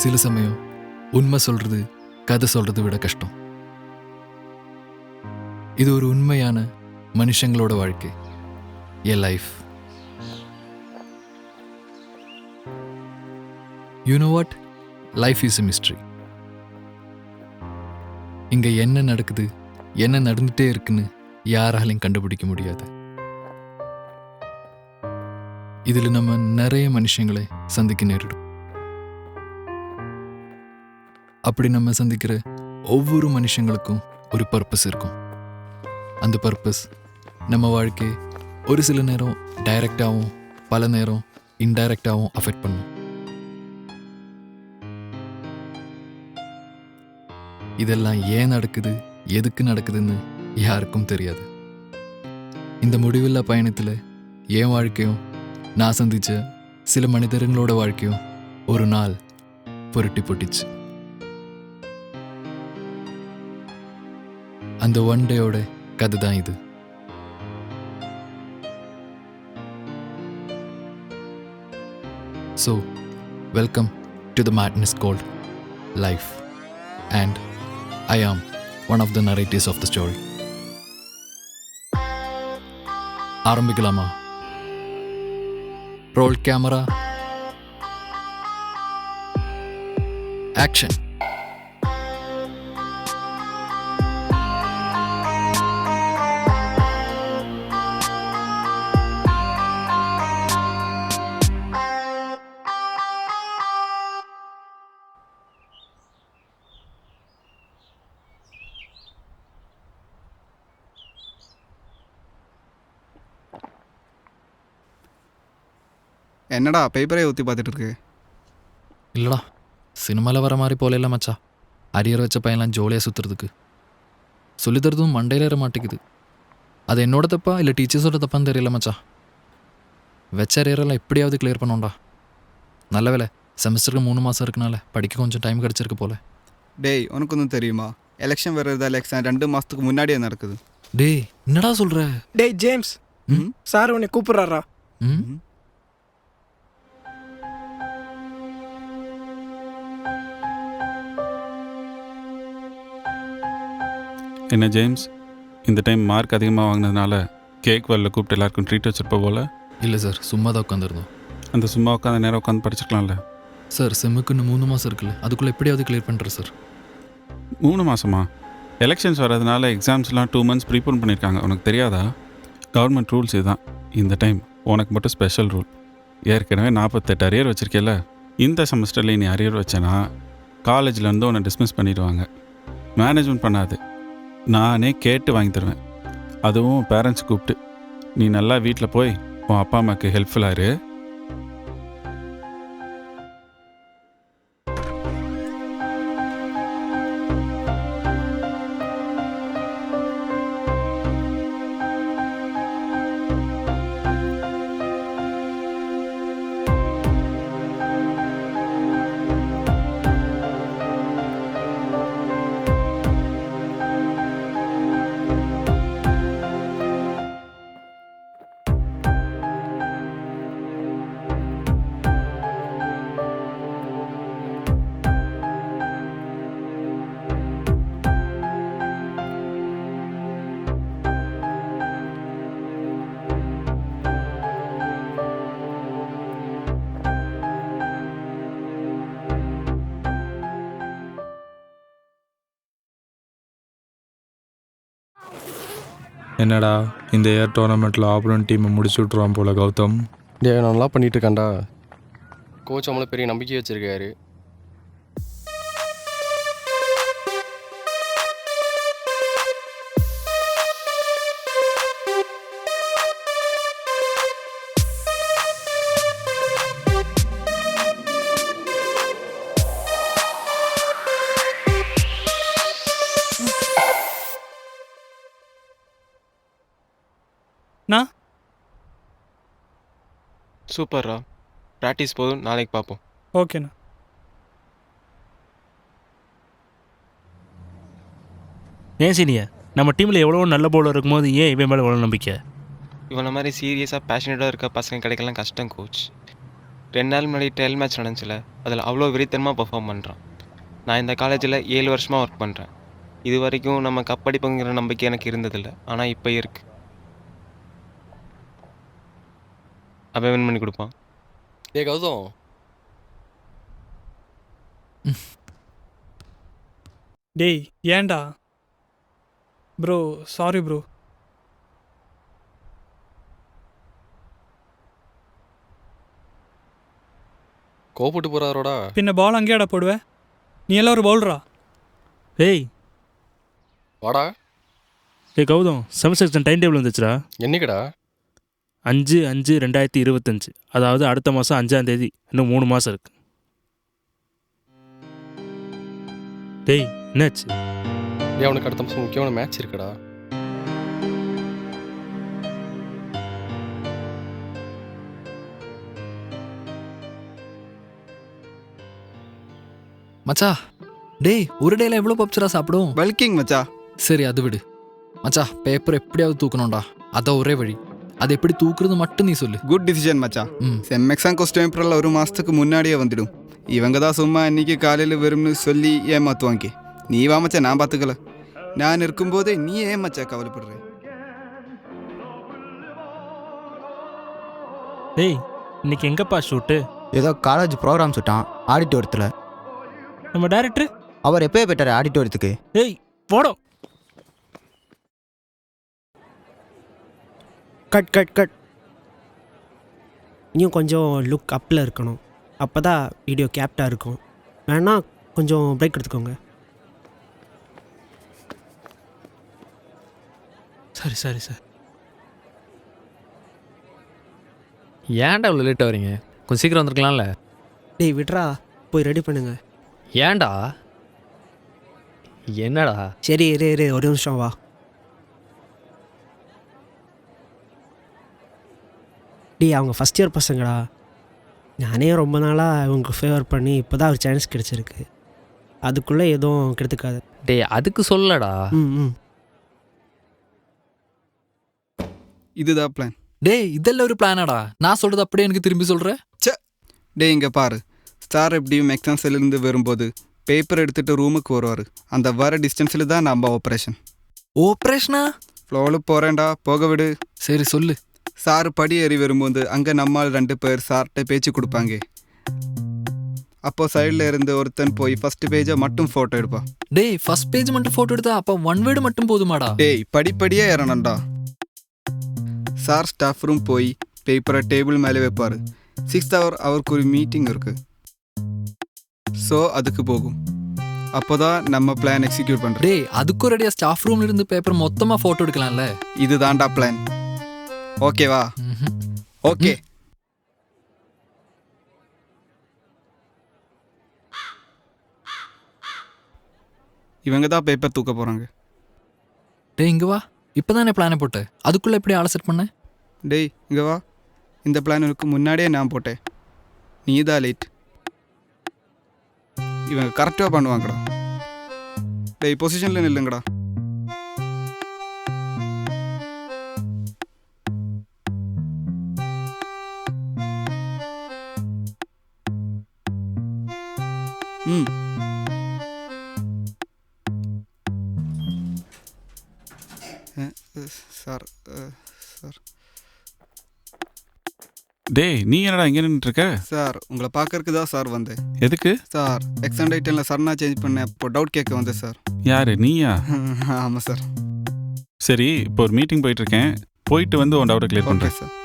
சில சமயம் உண்மை சொல்றது கதை சொல்றதை விட கஷ்டம். இது ஒரு உண்மையான மனுஷங்களோட வாழ்க்கை, எ life. You know what, life is a mystery. இங்க என்ன நடக்குது, என்ன நடந்துட்டே இருக்குன்னு யாராலையும் கண்டுபிடிக்க முடியாது. இதுல நம்ம நிறைய மனுஷங்களை சந்திக்க நேரிடும். அப்படி நம்ம சந்திக்கிற ஒவ்வொரு மனுஷங்களுக்கும் ஒரு பர்பஸ் இருக்கும். அந்த பர்பஸ் நம்ம வாழ்க்கையை ஒரு சில நேரம் டைரக்டாகவும் பல நேரம் இன்டைரக்டாகவும் அஃபெக்ட் பண்ணும். இதெல்லாம் ஏன் நடக்குது, எதுக்கு நடக்குதுன்னு யாருக்கும் தெரியாது. இந்த முடிவில்லா பயணத்தில் என் வாழ்க்கையும் நான் சந்திச்ச சில மனிதர்களோட வாழ்க்கையும் ஒரு நாள் புரட்டி போட்டுச்சு. அந்த ஒன் டேயோட கதை தான் இது. So, welcome to the madness called life, and I am one of the narrators of the story. ஆரம்பிக்கலாமா? Role camera, action. என்னடா பேப்பரே ஊற்றி பார்த்துட்டு இருக்கு? இல்லடா, சினிமாவில் வர மாதிரி போல இல்லை மச்சா. அரியர் வச்ச பையன்லாம் ஜோலியாக சுற்றுறதுக்கு சொல்லித்தரதும் மண்டையில் ஏற மாட்டேங்குது. அது என்னோட தப்பா இல்லை டீச்சர்ஸோட தப்பான்னு தெரியல மச்சா. வச்ச அரியரெல்லாம் எப்படியாவது கிளியர் பண்ணோண்டா. நல்ல வேலை, செமஸ்டருக்கு 3 மாதம் இருக்குனால படிக்க கொஞ்சம் டைம் கிடச்சிருக்கு போல. டேய், உனக்கு ஒன்றும் தெரியுமா? எலெக்ஷன் வர்றதா? எலெக்ஷன் 2 மாதத்துக்கு முன்னாடியே நடக்குது. டேய், என்னடா சொல்கிற? டேய் ஜேம்ஸ், சார் உன்னை கூப்பிட்றாரா? ம் என்ன ஜேம்ஸ், இந்த டைம் மார்க் அதிகமாக வாங்கினதுனால கேக் வரல கூப்பிட்டு எல்லாருக்கும் ட்ரீட் வச்சுருப்ப போல். இல்லை சார், சும்மா தான் உட்காந்துருந்தோம். அந்த சும்மா உட்காந்து நேரம் உட்காந்து படிச்சிருக்கலாம்ல. சார், செம்முக்கு இன்னும் 3 மாதம் இருக்குல்ல, அதுக்குள்ளே எப்படியாவது கிளியர் பண்ணுறேன் சார். 3 மாதமா? எலெக்ஷன்ஸ் வர்றதுனால எக்ஸாம்ஸ்லாம் 2 months ப்ரீபோன் பண்ணியிருக்காங்க. உனக்கு தெரியாதா? கவர்மெண்ட் ரூல்ஸ் இதுதான். இந்த டைம் உனக்கு மட்டும் ஸ்பெஷல் ரூல். ஏற்கனவே 48 அரியர் வச்சுருக்கேல்ல, இந்த செமஸ்டரில் நீ அரியர் வச்சேன்னா காலேஜ்லேருந்து உன்னை டிஸ்மிஸ் பண்ணிடுவாங்க. மேனேஜ்மெண்ட் பண்ணாது, நானே கேட்டு வாங்கி தருவேன். அதுவும் பேரண்ட்ஸ் கூப்பிட்டு. நீ நல்லா வீட்டில் போய் உன் அப்பா அம்மாவுக்கு ஹெல்ப்ஃபுல்லாக இரு. என்னடா இந்த இயர் டோர்னமெண்ட்டில் ஆப்போனன்ட் டீமை முடிச்சு விட்ருவான் போல கௌதம். டே, நல்லா பண்ணிட்டு இருக்காண்டா. கோச் நம்மள பெரிய நம்பிக்கை வச்சிருக்காரு. சூப்பர்ரா, ப்ராக்டிஸ் போதும், நாளைக்கு பார்ப்போம். ஓகேண்ணா. ஏன் சீனியர், நம்ம டீமில் எவ்வளோ நல்ல பவுலர் இருக்கும்போது ஏன் இவன் மேலே எவ்வளோ நம்பிக்கை? இவனை மாதிரி சீரியஸாக பேஷனேட்டாக இருக்க பசங்க கிடைக்கலாம் கஷ்டம் கோச். 2 நாள் முன்னாடி ட்ரையல் மேட்ச் நடந்துச்சுல, அதில் அவ்வளோ வெறித்தனமாக பெர்ஃபார்ம் பண்ணுறான். நான் இந்த காலேஜில் 7 வருஷமாக ஒர்க் பண்ணுறேன். இது வரைக்கும் நம்ம கப் அடிப்போங்கிற நம்பிக்கை எனக்கு இருந்ததில்லை, ஆனால் இப்போ இருக்கு. அவன் வின் பண்ணி கொடுப்பான். ஏ கௌதம், டேய் ஏன்டா ப்ரோ, சாரி ப்ரோ. கோவப்பட்டு போகிறாரோடா. பின்ன பால் அங்கேயாடா போடுவேன்? நீ எல்லாம் ஒரு பவுலரா? ஏய் வாடா. ஏ Gautham, semester exam time table வந்துச்சுடா. என்னைக்குடா? 5/5/2025, அதாவது அடுத்த மாதம் 5ஆம் தேதி. இன்னும் 3 மாதம் இருக்கு. டேய் என்னாச்சு? ஏன் அவனுக்கு அடுத்த மாதம் முக்கியமான மேட்ச் இருக்குடா. மச்சா, டேய் ஒரு டேல எவ்வளோ பப்ஸ்டா சாப்பிடும்? பல்கிங் மச்சா. சரி அது விடு மச்சா, பேப்பர் எப்படியாவது தூக்கணும்டா. அதான் ஒரே வழி. அது எப்படி தூக்குறது மட்டும் நீ சொல்லு. குட் டிசிஷன் மச்சா. ம். செம் எக்ஸாம் கொஸ்டின் பேப்பரில் 1 மாதத்துக்கு முன்னாடியே வந்துடும். இவங்க தான் சும்மா இன்னைக்கு காலையில் வரும்னு சொல்லி ஏமாத்துவாங்க. நீ வா மச்சா, நான் பார்த்துக்கல. நான் இருக்கும்போதே நீ ஏன் மச்சா கவலைப்படுற? டேய் இன்னைக்கு எங்கப்பா ஷூட்டு? ஏதோ காலேஜ் ப்ரோக்ராம் சுட்டான் ஆடிட்டோரியத்தில். நம்ம டைரக்டர் அவர் எப்போயே போயிட்டார் ஆடிட்டோரியத்துக்கு. ஏய் போடும். Cut cut cut. இன்னும் கொஞ்சம் லுக் அப்பில் இருக்கணும். அப்போ தான் வீடியோ கேப்டாக இருக்கும். வேணா கொஞ்சம் பிரேக் எடுத்துக்கோங்க. சரி சரி சார். ஏன்டா இவ்வளோ லேட்டாக வரீங்க? கொஞ்சம் சீக்கிரம் வந்திருக்கலாம்ல. டேய் விட்றா, போய் ரெடி பண்ணுங்க. ஏன்டா? என்னடா? சரி இரு ஒரு நிமிஷம் வா. டேய் அவங்க ஃபஸ்ட் இயர் பசங்கடா. நானே ரொம்ப நாளாக இவங்களுக்கு ஃபேவர் பண்ணி இப்போ தான் ஒரு சான்ஸ் கிடச்சிருக்கு. அதுக்குள்ளே எதுவும் கெடுத்துக்காது. டேய் அதுக்கு சொல்லடா. ம். இதுதான் பிளான். டேய் இதெல்லாம் ஒரு பிளானாடா? நான் சொல்றது அப்படியே எனக்கு திரும்பி சொல்ற? டே இங்கே பாரு, சார் எப்படியும் எக்ஸாம் செல்லிருந்து வரும்போது பேப்பர் எடுத்துகிட்டு ரூமுக்கு வருவார். அந்த வர டிஸ்டன்ஸில் தான் நம்ம ஆப்ரேஷன். ஆப்ரேஷனா? ஃப்ளோவில் போகிறேன்டா, போக விடு. சரி சொல்லு. சார் படி ஏறி வரும்போது அங்கே நம்மால் 2 பேர் சார்கிட்ட பேச்சு கொடுப்பாங்க. அப்போ சைடில் இருந்து ஒருத்தன் போய் ஃபர்ஸ்ட் பேஜை மட்டும் ஃபோட்டோ எடுப்பான். டேய் ஃபர்ஸ்ட் பேஜ் மட்டும் ஃபோட்டோ எடுத்தா அப்போ 1 வேர்டு மட்டும் போதுமாடா? டேய் படிப்படியாக ஏறணும்டா. சார் ஸ்டாஃப் ரூம் போய் பேப்பரை டேபிள் மேலே வைப்பார். 6th hour அவருக்கு ஒரு மீட்டிங் இருக்குது. ஸோ அதுக்கு போகும். அப்போ தான் நம்ம பிளான் எக்ஸிக்யூட் பண்ணுறோம். டேய் அதுக்கு ஒரு அடியா ஸ்டாஃப் ரூம்ல இருந்து பேப்பர் மொத்தமாக ஃபோட்டோ எடுக்கலாம்ல? இது தான்டா பிளான். ஓகேவா? ஓகே. இவங்க தான் பேப்பர் தூக்க போகிறாங்க. டேய் இங்கே வா. இப்போ தானே பிளானை போட்டேன், அதுக்குள்ளே எப்படி ஆளை செட் பண்ண? டேய் இங்கே வா. இந்த பிளானுக்கு முன்னாடியே நான் போட்டேன். நீ தான் லேட். இவங்க கரெக்டாக பண்ணுவாங்கடா. டேய் பொசிஷனில் நில்லுங்கடா. ம். சார் சார் டேய் நீ என்னடா இங்கே நின்றுருக்க? சார் உங்களை பார்க்கறதுக்கு தான் சார் வந்தேன். எதுக்கு? சார் எக்ஸாம் டைட்டில் சரணா சேஞ்ச் பண்ணேன். இப்போ டவுட் கேட்க வந்தேன் சார். யாரு நீயா? ஆமாம் சார். சரி இப்போ ஒரு மீட்டிங் போயிட்டுருக்கேன். போயிட்டு வந்து உன் டவுட்டை கிளியர் ஓகே பண்ணுறேன். சார்.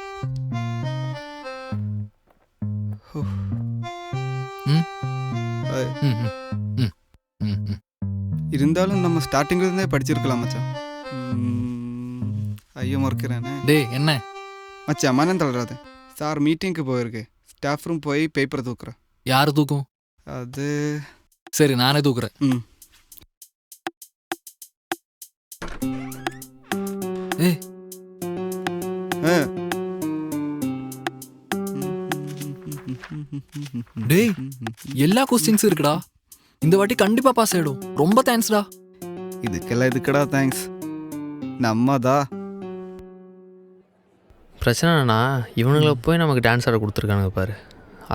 இருந்தாலும் நம்ம ஸ்டார்டிங்ல இருந்தே படிச்சிருக்கலாம் மச்சான். ஐயோ மறுக்கிறேனே. டேய் என்ன மச்சான் மனம் தளராது. சார் மீட்டிங்க்கு போயிருக்கு. ஸ்டாஃப் ரூம் போய் பேப்பரை தூக்குறேன். யார் தூக்கும்? அது சரி நானே தூக்குறேன். ம். ஏய் டேய் எல்லா கொஸ்டின்ஸும் இருக்குடா. இந்த வாட்டி கண்டிப்பா பாஸ் ஆயிடும். ரொம்ப தேங்க்ஸ்டா. இதுக்கெல்லாம் எதுக்குடா தேங்க்ஸ்? நம்மதா பிரச்சனைனா இவனுங்களை போய் நமக்கு டான்ஸ் ஆட கொடுத்துருக்கானுங்க பாரு.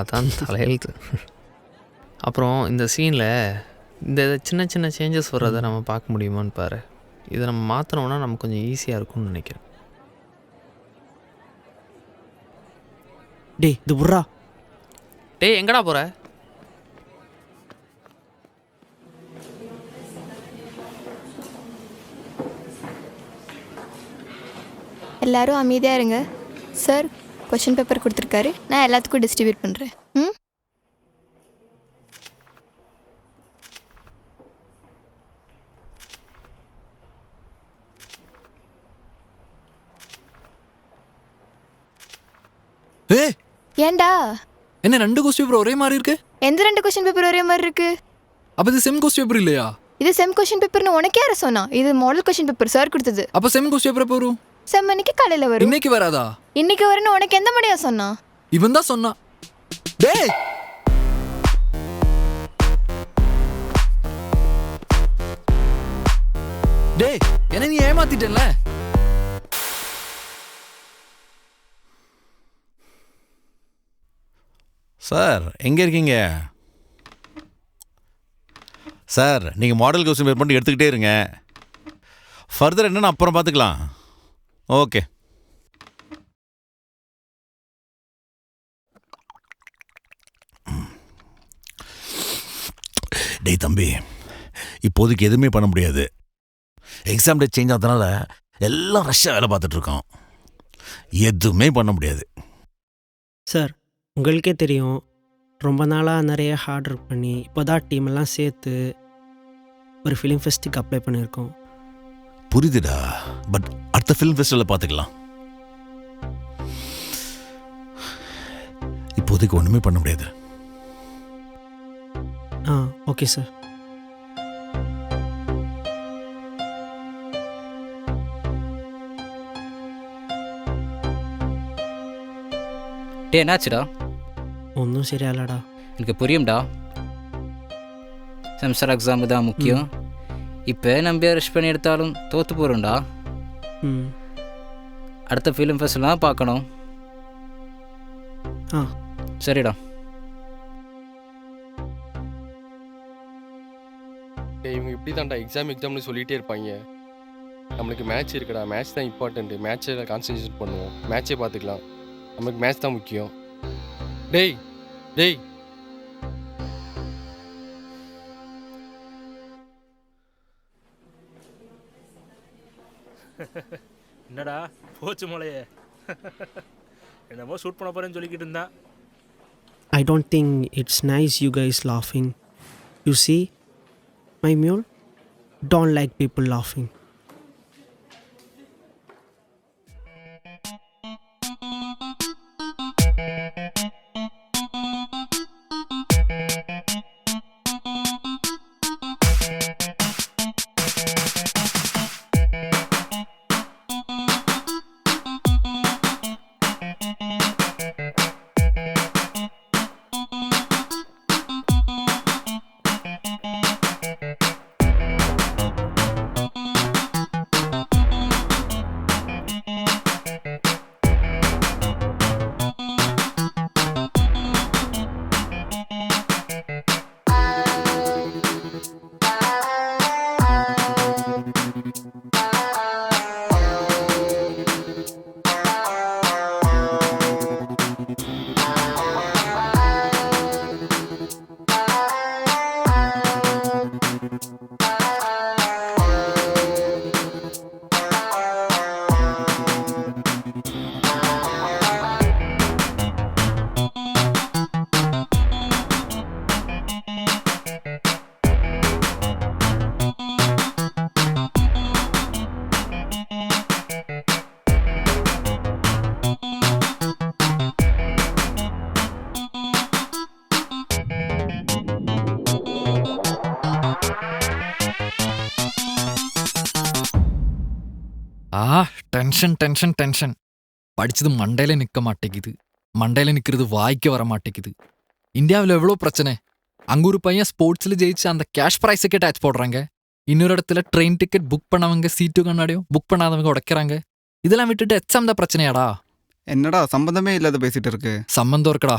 அதான் தலையெழுத்து. அப்புறம் இந்த சீனில் இந்த சின்ன சின்ன சேஞ்சஸ் வர்றதை நம்ம பார்க்க முடியுமான்னு பாரு. இதை நம்ம மாற்றினோன்னா நமக்கு கொஞ்சம் ஈஸியாக இருக்கும்னு நினைக்கிறேன். டேய் இது புர்ரா. டேய் எங்கடா போகிற? எல்லாரும் அமைதியாக இருங்க. சார் கொஷின் பேப்பர் கொடுத்துருக்காரு, நான் எல்லாத்துக்கும் டிஸ்ட்ரிபியூட் பண்ணுறேன். ம் ஏ ஏண்டா என்ன 2 கொஸ்டின் பேப்பர் ஒரே மாதிரி இருக்கு? எந்த 2 கொஷின் பேப்பர் ஒரே மாதிரி இருக்கு? அப்போ இது செம் கொஸ்டின் பேப்பர் இல்லையா? இது செம் கொஷின் பேப்பர்னு உனக்கு யாரை சொன்னா? இது மாடல் கொஷின் பேப்பர் சார் கொடுத்தது. அப்போ செம் கொஸ்டின் பேப்பர் எப்போ வரும்? செம் அன்னைக்கு காலையில் வரும். இன்னைக்கு வராதா? இன்னைக்கு வரும்னு உனக்கு எந்த மணியா சொன்னா? இவன் தான் சொன்னான். டேய் டேய் என்ன நீ ஏமாத்திட்டல? சார் எங்கே இருக்கீங்க சார்? நீங்கள் மாடல் கொஸ்டின் பேப்பர் பண்ணி எடுத்துக்கிட்டே இருங்க. ஃபர்தர் என்னன்னு அப்புறம் பார்த்துக்கலாம். ஓகே. டேய் தம்பி, இப்போதைக்கு எதுவுமே பண்ண முடியாது. எக்ஸாம் டேட் சேஞ்ச் ஆகிறதுனால எல்லாம் ரஷ்ஷாக வேலை பார்த்துட்ருக்கோம். எதுவுமே பண்ண முடியாது. சார் உங்களுக்கே தெரியும், ரொம்ப நாளாக நிறைய ஹார்ட் ஒர்க் பண்ணி இப்போ தான் டீமெல்லாம் சேர்த்து ஒரு ஃபிலிம் ஃபெஸ்ட்டுக்கு அப்ளை பண்ணியிருக்கோம். புரியுதுடா, பட் அடுத்த ஃபிலிம் ஃபெஸ்டிவலில் பார்த்துக்கலாம். இப்போதைக்கு ஒன்றுமே பண்ண முடியாது. ஆ ஓகே சார். டே என்னாச்சுடா? ஒன்றும் சரியாலடா. எனக்கு புரியும்டா, செமஸ்டர் எக்ஸாமு தான் முக்கியம். இப்போ நம்ம ரெஸ்ட் பண்ணி எடுத்தாலும் தோற்று போகிறோம்டா. ம் அடுத்த ஃபிலிம் ஃபெஸ்ட்லாம் பார்க்கணும். ஆ சரிடா. இவங்க இப்படி தான்டா எக்ஸாம்னு சொல்லிகிட்டே இருப்பாங்க. நம்மளுக்கு மேட்ச் இருக்குடா, மேட்ச் தான் இம்பார்ட்டண்ட்டு. மேட்ச்சில் கான்சன்ட்ரேட் பண்ணுவோம், மேட்ச்சே பார்த்துக்கலாம். நமக்கு மேட்ச் தான் முக்கியம். டேய் டேய் என்னடா போச்சு மலையே? என்னமோ ஷூட் பண்ண போகிறேன்னு சொல்லிக்கிட்டு இருந்தா. I don't think it's nice you guys laughing. You see, my mule don't like people laughing. Tension tension tension. படிச்சது மண்டையில நிற்க மாட்டேங்குது, மண்டையில நிற்கிறது வாய்க்கு வர மாட்டேங்குது. இந்தியாவில் எவ்வளோ பிரச்சனை. அங்கே ஒரு பையன் ஸ்போர்ட்ஸில் ஜெயிச்சு அந்த கேஷ் ப்ரைஸுக்கே டேக்ஸ் போடுறாங்க. இன்னொரு இடத்துல ட்ரெயின் டிக்கெட் புக் பண்ணவங்க சீட்டு கண்ணாடியும் புக் பண்ணாதவங்க உடைக்கிறாங்க. இதெல்லாம் விட்டுட்டு எக்ஸாம் தான் பிரச்சனையாடா? என்னடா சம்பந்தமே இல்லாத பேசிட்டு இருக்கு. சம்பந்தம் இருக்குடா.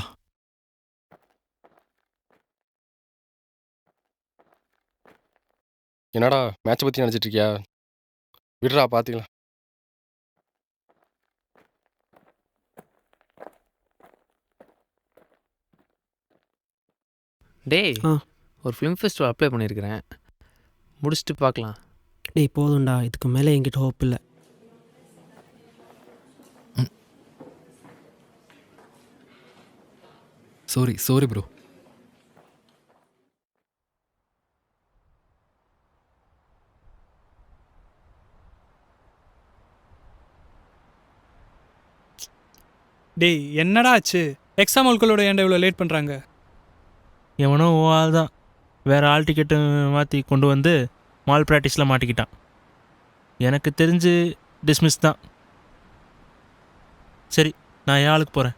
என்னடா மேட்ச்சை பற்றி நினச்சிட்டு இருக்கியா? விடுறா பார்த்துக்கலாம். டேய் ஆ. ஒரு ஃபிலிம் ஃபெஸ்டிவல் அப்ளை பண்ணியிருக்கிறேன், முடிச்சுட்டு பார்க்கலாம். டேய் போதும்டா, இதுக்கு மேலே என்கிட்ட ஹோப் இல்லை. Sorry bro. டேய் என்னடா ஆச்சு? எக்ஸாம் ஆட்களோட ஏன்டா இவ்வளோ லேட் பண்ணுறாங்க? எவனோ ஆள் தான் வேறு ஆள் டிக்கெட்டு மாற்றி கொண்டு வந்து மால் ப்ராக்டிஸில் மாட்டிக்கிட்டான். எனக்கு தெரிஞ்சு டிஸ்மிஸ் தான். சரி, நான் என் ஆளுக்கு போகிறேன்.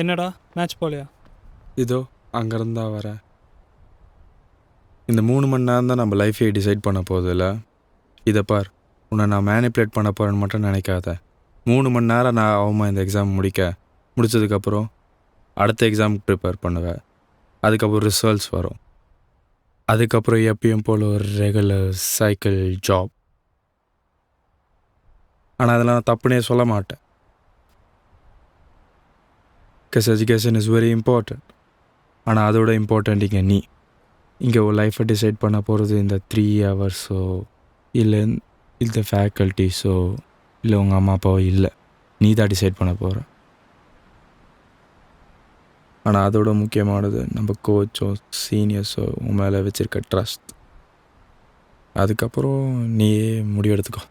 என்னடா மேட்ச் போகலையா? இதோ அங்கேருந்தா வரேன். இந்த 3 மணி நேரம் தான் நம்ம லைஃபையே டிசைட் பண்ண போதில்ல. இதை பார், உன்னை நான் மேனிப்புலேட் பண்ண போகிறேன்னு மட்டும் நினைக்காத. 3 மணி நேரம் நான் ஆகுமா இந்த எக்ஸாம் முடித்ததுக்கப்புறம் அடுத்த எக்ஸாமுக்கு ப்ரிப்பேர் பண்ணுவேன். அதுக்கப்புறம் ரிசல்ட்ஸ் வரும். அதுக்கப்புறம் எப்பயும் போல் ஒரு ரெகுலர் சைக்கிள் ஜாப். ஆனால் அதெல்லாம் நான் தப்புனே சொல்ல மாட்டேன். Because education is very important. ஆனால் அதோட இம்பார்ட்டண்ட் இங்கே ஒரு லைஃப்பை டிசைட் பண்ண போகிறது இந்த 3 ஹவர்ஸோ இல்லை இந்த ஃபேக்கல்ட்டிஸோ இல்லை உங்கள் அம்மா அப்பாவோ இல்லை, நீ தான் டிசைட் பண்ண போகிற. ஆனால் அதோட முக்கியமானது நம்ம கோச்சோ சீனியர்ஸோ உன் மேலே வச்சுருக்க ட்ரஸ்ட். அதுக்கப்புறம் நீயே முடிவெடுத்துக்கோ.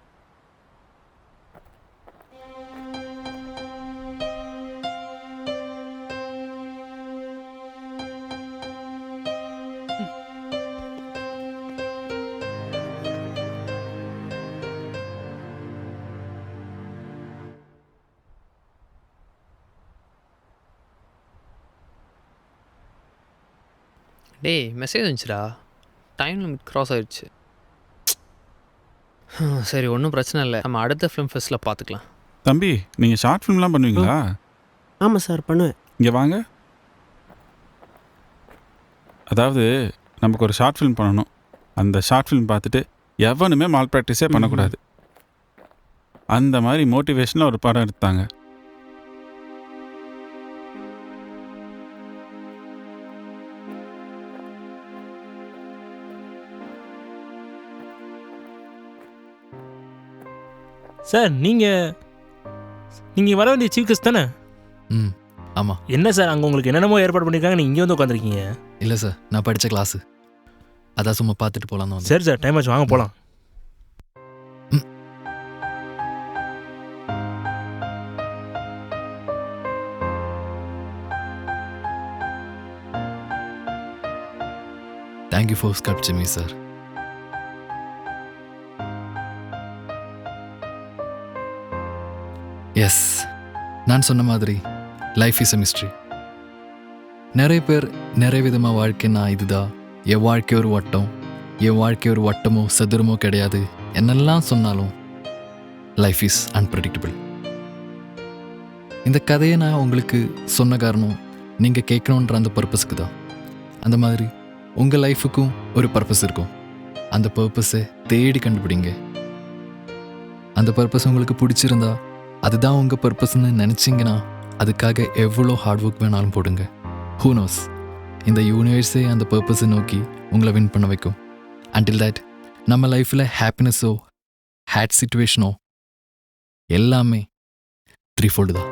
டேய் மெசேஜ் வந்துச்சுடா, டைம் லிமிட் க்ராஸ் ஆயிடுச்சு. சரி, ஒன்றும் பிரச்சனை இல்லை, நம்ம அடுத்த ஃபிலிம் ஃபெஸ்ட்டில் பார்த்துக்கலாம். தம்பி, நீங்கள் ஷார்ட் ஃபிலிம்லாம் பண்ணுவீங்களா? ஆமாம் சார், பண்ணுவேன். இங்கே வாங்க. அதாவது நமக்கு ஒரு ஷார்ட் ஃபிலிம் பண்ணணும். அந்த ஷார்ட் ஃபிலிம் பார்த்துட்டு எவனுமே மால் ப்ராக்டிஸே பண்ணக்கூடாது. அந்த மாதிரி மோட்டிவேஷனில் ஒரு படம் எடுத்தாங்க. சார், நீங்கள் வர வேண்டிய சீஃப் கெஸ்ட் தானே? ம் ஆமாம். என்ன சார், அங்கே உங்களுக்கு என்னென்னமோ ஏற்பாடு பண்ணியிருக்காங்க, நீங்கள் இங்கே வந்து உட்காந்துருக்கீங்க? இல்லை சார், நான் படித்த கிளாஸு, அதான் சும்மா பார்த்துட்டு போகலாம் தான். சரி சார், டைம் ஆச்சு, வாங்க போகலாம். Thank you for sculpturing me sir. Yes, நான் சொன்ன மாதிரி லைஃப் இஸ் அ மிஸ்ட்ரி. நிறைய பேர் நிறைய விதமாக வாழ்க்கைன்னா இதுதான், என் வாழ்க்கை ஒரு வட்டம், என் வாழ்க்கை ஒரு வட்டமோ சதுரமோ கிடையாது என்னெல்லாம் சொன்னாலும் லைஃப் இஸ் அன்பிரடிக்டபிள். இந்த கதையை நான் உங்களுக்கு சொன்ன காரணம் நீங்கள் கேட்கணுன்ற அந்த பர்பஸுக்கு தான். அந்த மாதிரி உங்கள் லைஃபுக்கும் ஒரு பர்பஸ் இருக்கும். அந்த பர்பஸை தேடி கண்டுபிடிங்க. அந்த பர்பஸ் உங்களுக்கு பிடிச்சிருந்தா, அதுதான் உங்கள் பர்பஸ்ன்னு நினச்சிங்கன்னா அதுக்காக எவ்வளோ ஹார்ட் ஒர்க் வேணாலும் போடுங்க. ஹூ நோஸ், இந்த யூனிவர்ஸே அந்த பர்பஸை நோக்கி உங்களை வின் பண்ண வைக்கும். அண்டில் தட் நம்ம லைஃப்பில் ஹாப்பினஸோ ஹேட் சிச்சுவேஷனோ எல்லாமே 3-fold தான்.